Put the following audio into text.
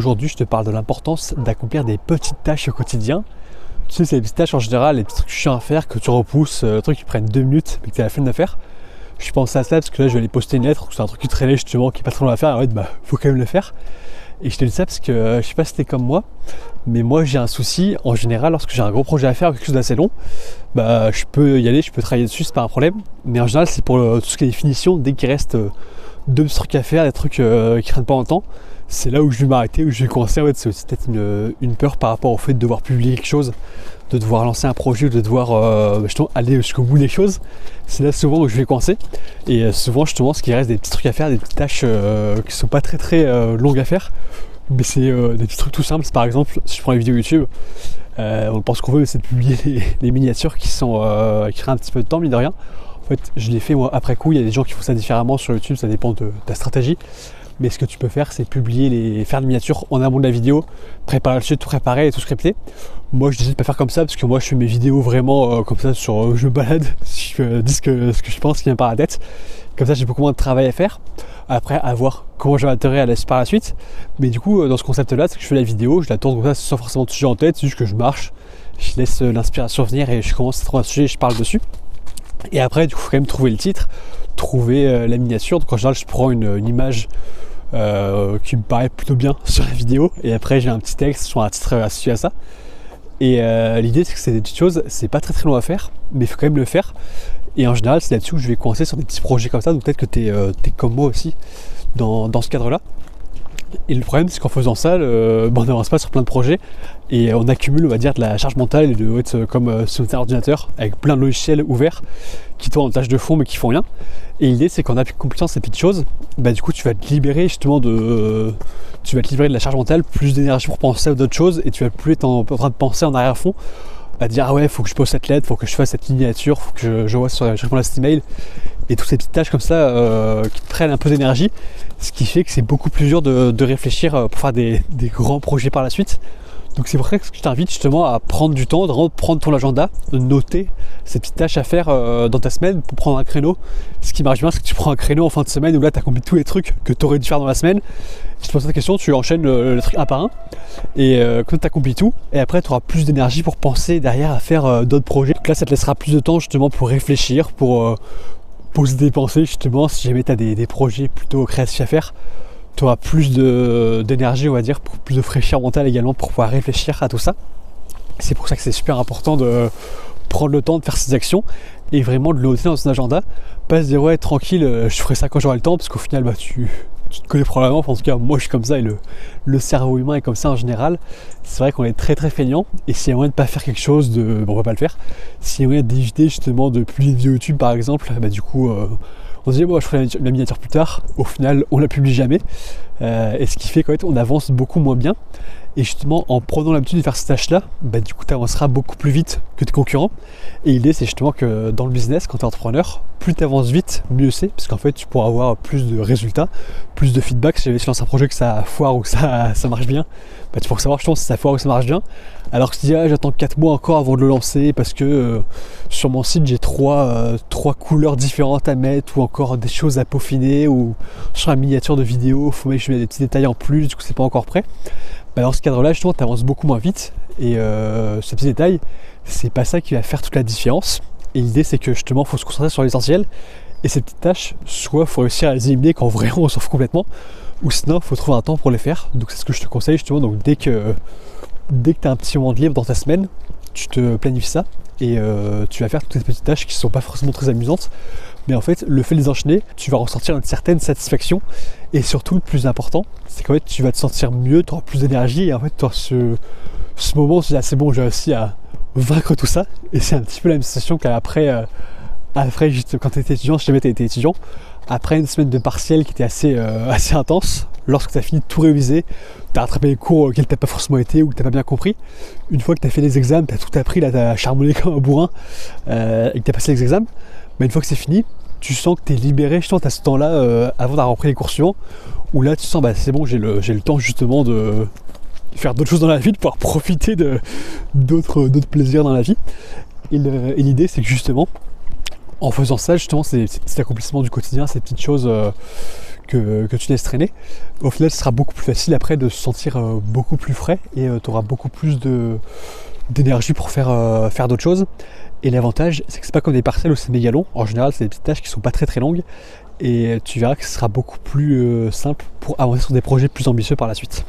Aujourd'hui, je te parle de l'importance d'accomplir des petites tâches au quotidien. Tu sais, c'est les petites tâches en général, les petits trucs chiants à faire que tu repousses, trucs qui prennent 2 minutes mais que tu as la flemme de faire. Je pense à ça parce que là, je vais aller poster une lettre, c'est un truc qui traînait justement, qui est pas très long à faire, et en fait, faut quand même le faire. Et je te dis ça parce que je sais pas si t'es comme moi, mais moi j'ai un souci en général lorsque j'ai un gros projet à faire, quelque chose d'assez long, je peux y aller, je peux travailler dessus, c'est pas un problème. Mais en général c'est pour tout ce qui est définition, dès qu'il reste 2 trucs à faire, des trucs qui prennent pas longtemps, c'est là où je vais m'arrêter, où je vais commencer. En fait, c'est aussi peut-être une peur par rapport au fait de devoir publier quelque chose, de devoir lancer un projet, de devoir aller jusqu'au bout des choses. C'est là souvent où je vais coincer. Et souvent justement ce qui reste des petits trucs à faire, des petites tâches qui sont pas très longues à faire, mais c'est des petits trucs tout simples. Par exemple, si je prends les vidéos YouTube, on pense qu'on veut, c'est de publier les miniatures qui prennent un petit peu de temps, mine de rien. En fait, je l'ai fait moi après coup. Il y a des gens qui font ça différemment sur YouTube, ça dépend de ta stratégie. Mais ce que tu peux faire, c'est faire des miniatures en amont de la vidéo, préparer le sujet, tout préparer et tout scripter. Moi, je décide de pas faire comme ça parce que moi, je fais mes vidéos vraiment comme ça sur je balade, si je dis ce que je pense qui vient par la tête. Comme ça, j'ai beaucoup moins de travail à faire. Après, à voir comment je vais atterrir par la suite. Mais du coup, dans ce concept-là, c'est que je fais la vidéo, je la tourne comme ça sans forcément de sujet en tête, c'est juste que je marche, je laisse l'inspiration venir et je commence à trouver un sujet et je parle dessus. Et après, du coup, il faut quand même trouver le titre, trouver la miniature. Donc en général, je prends une image qui me paraît plutôt bien sur la vidéo, et après j'ai un petit texte sur un titre associé à ça. Et l'idée, c'est que c'est des petites choses, c'est pas très long à faire, mais il faut quand même le faire. Et en général, c'est là-dessus que je vais coincer sur des petits projets comme ça. Donc peut-être que t'es comme moi aussi dans ce cadre-là. Et le problème, c'est qu'en faisant ça, on n'avance pas sur plein de projets et on accumule, on va dire, de la charge mentale et de être comme sur un ordinateur avec plein de logiciels ouverts qui tournent en tâche de fond mais qui font rien. Et l'idée, c'est qu'en appliquant ces petites choses, du coup, tu vas te libérer justement de la charge mentale, plus d'énergie pour penser à d'autres choses, et tu vas plus être en train de penser en arrière-fond à dire ah ouais, faut que je poste cette lettre, faut que je fasse cette miniature, faut que je réponds à cet email, et toutes ces petites tâches comme ça qui te prennent un peu d'énergie, ce qui fait que c'est beaucoup plus dur de réfléchir pour faire des grands projets par la suite. Donc c'est pour ça que je t'invite justement à prendre du temps, de reprendre ton agenda, de noter ces petites tâches à faire dans ta semaine pour prendre un créneau. Ce qui marche bien, c'est que tu prends un créneau en fin de semaine où là tu as accompli tous les trucs que tu aurais dû faire dans la semaine. Si tu te poses cette question, tu enchaînes le truc un par un, et quand tu accomplis tout, et après tu auras plus d'énergie pour penser derrière à faire d'autres projets. Donc là ça te laissera plus de temps justement pour réfléchir, pour se dépenser justement si jamais tu as des projets plutôt créatifs à faire. Tu auras plus d'énergie, on va dire, plus de fraîcheur mentale également pour pouvoir réfléchir à tout ça. C'est pour ça que c'est super important de prendre le temps de faire ces actions et vraiment de le noter dans son agenda. Pas se dire ouais, tranquille, je ferai ça quand j'aurai le temps, parce qu'au final tu te connais probablement. En tout cas, moi je suis comme ça, et le cerveau humain est comme ça en général. C'est vrai qu'on est très feignant, et s'il y a moyen de pas faire quelque chose, on va pas le faire. S'il y a moyen d'éviter justement de publier une vidéo YouTube par exemple, du coup on se dit je ferai la miniature plus tard. Au final on la publie jamais, et ce qui fait qu'en fait on avance beaucoup moins bien. Et justement en prenant l'habitude de faire ces tâches là, du coup tu avanceras beaucoup plus vite que tes concurrents. Et l'idée c'est justement que dans le business, quand tu es entrepreneur, plus tu avances vite, mieux c'est, parce qu'en fait tu pourras avoir plus de résultats, plus de feedback. Si jamais tu lances un projet que ça foire ou que ça marche bien, tu pourras savoir justement si ça foire ou ça marche bien. Alors que si tu dis j'attends 4 mois encore avant de le lancer parce que sur mon site j'ai 3 couleurs différentes à mettre, ou encore des choses à peaufiner, ou sur la miniature de vidéo faut mettre des petits détails en plus, du coup c'est pas encore prêt. Dans ce cadre là justement tu avances beaucoup moins vite, et ces petits détails, c'est pas ça qui va faire toute la différence. Et l'idée c'est que justement faut se concentrer sur l'essentiel, et ces petites tâches, soit faut réussir à les éliminer quand vraiment on s'en fout complètement, ou sinon faut trouver un temps pour les faire. Donc c'est ce que je te conseille justement. Donc dès que tu as un petit moment de libre dans ta semaine, tu te planifies ça, et tu vas faire toutes ces petites tâches qui sont pas forcément très amusantes, mais en fait le fait de les enchaîner, tu vas ressentir une certaine satisfaction. Et surtout le plus important, c'est qu'en fait tu vas te sentir mieux, tu auras plus d'énergie, et en fait tu auras ce moment où tu te dis c'est bon, j'ai réussi à vaincre tout ça. Et c'est un petit peu la même sensation qu'après juste quand tu étais étudiant, si jamais tu étais étudiant, après une semaine de partiel qui était assez intense, lorsque tu as fini de tout réviser, tu as rattrapé les cours auxquels tu n'as pas forcément été ou que tu n'as pas bien compris. Une fois que tu as fait les examens, tu as tout appris, là tu as charbonné comme un bourrin, et que tu as passé les examens, mais une fois que c'est fini, tu sens que tu es libéré. Je sens que tu as ce temps-là avant d'avoir repris les cours suivants, où là tu sens c'est bon, j'ai le temps justement de faire d'autres choses dans la vie, de pouvoir profiter d'autres plaisirs dans la vie. Et l'idée c'est que justement en faisant ça, justement, c'est cet accomplissement du quotidien, ces petites choses que tu laisses traîner. Au final, ce sera beaucoup plus facile après de se sentir beaucoup plus frais et tu auras beaucoup plus d'énergie pour faire d'autres choses. Et l'avantage, c'est que c'est pas comme des parcelles où c'est méga long. En général, c'est des petites tâches qui sont pas très très longues et tu verras que ce sera beaucoup plus simple pour avancer sur des projets plus ambitieux par la suite.